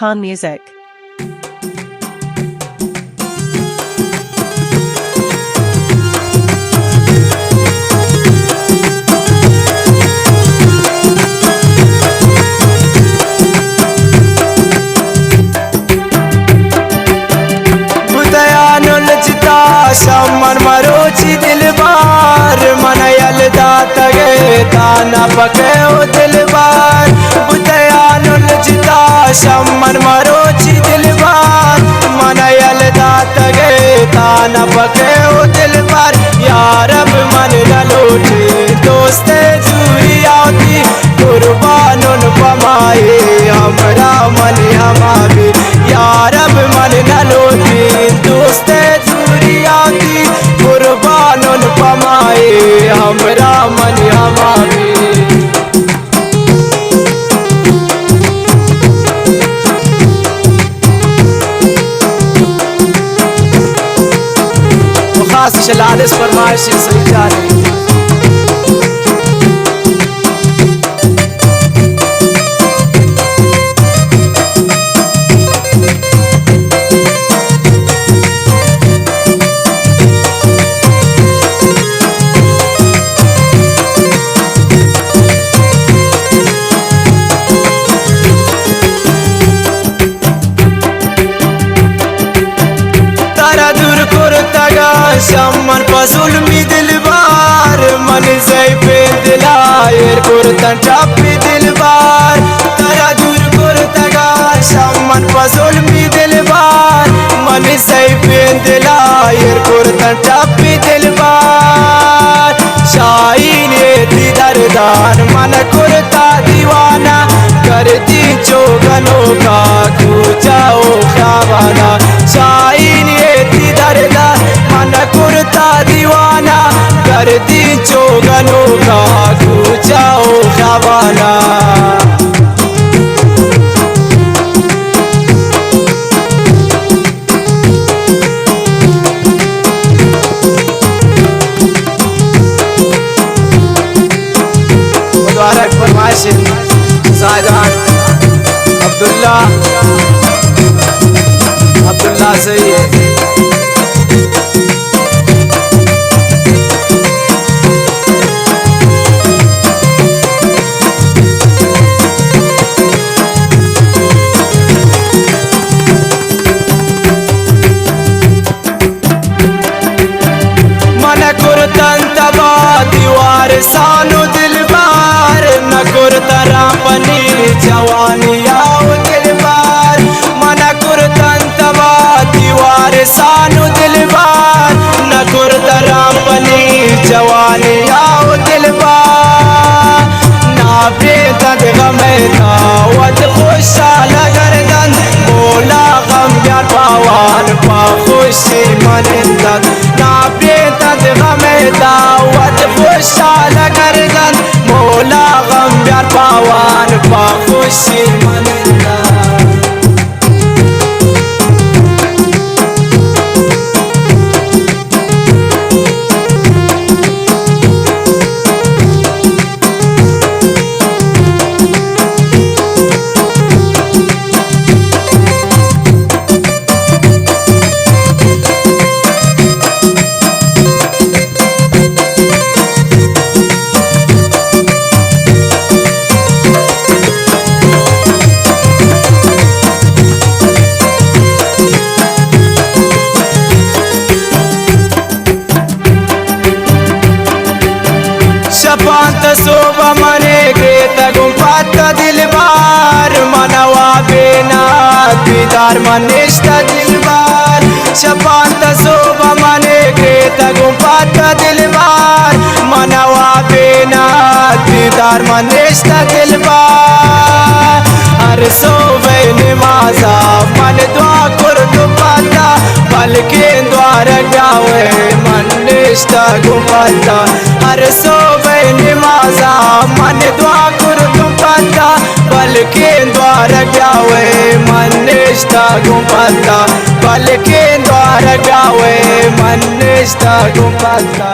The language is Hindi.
Khan Music. Samman marochi dilbar manayal datage tana pakeo dilbar butayanul jita samman marochi dilbar manayal datage tana pakeo dilbar ya rab man lalote doste zuriyati qurbanun pamaye hamra man hamabe ya rab man lalote doste कुर्बानुन पमाए हमरा मन हमारे वो खास शलादिस फरमाइश सही जा रही Samman pazulmi dilbar man zay pe dilayer kurtan chappi dilbar tara dur kurtaga samman pazulmi dilbar man zay pe dilayer kurtan chappi dilbar shain ye dardar man kurta diwana karti chogano ka kujao khawana shain ye dardar मन कुर्ता दीवाना कर दी चोगनों का कूचाओ खवाना मुबारक फरमाइश शाहजहां अब्दुल्ला सही है सानो दिलबार न कुर्तरा पनी जवानी आओ दिलबार मन कुर्तन तबा दीवार सानो दिलबार न कुर्तरा पनी जवानी आओ दिलबार ना बेदद गमेता वद खुशाल गर्दन मोला गम यार पावान पा खुशी मनंदन ना बेदद गमेता वद खुशाल गर्दन मोला गम यार पावान पा खुशी मनंदन शपांत सोबा मने के तगुम पाता दिलबार मनवा बेना दीदार मनिष्ठा दिलबार शपांत सोबा मने के तगुम पाता दिलबार मनवा बेना दीदार मनिष्ठा दिलबार हर सोबे नमाजा मन दुआ कर दो पाता बल्कि द्वार गावे मनिष्ठा गुपाता हर सोबे नमाजा मन दुआ कर दो पाता बल्कि द्वार गावे मनिष्ठा गुपाता बल्कि द्वार गावे मनिष्ठा गुपाता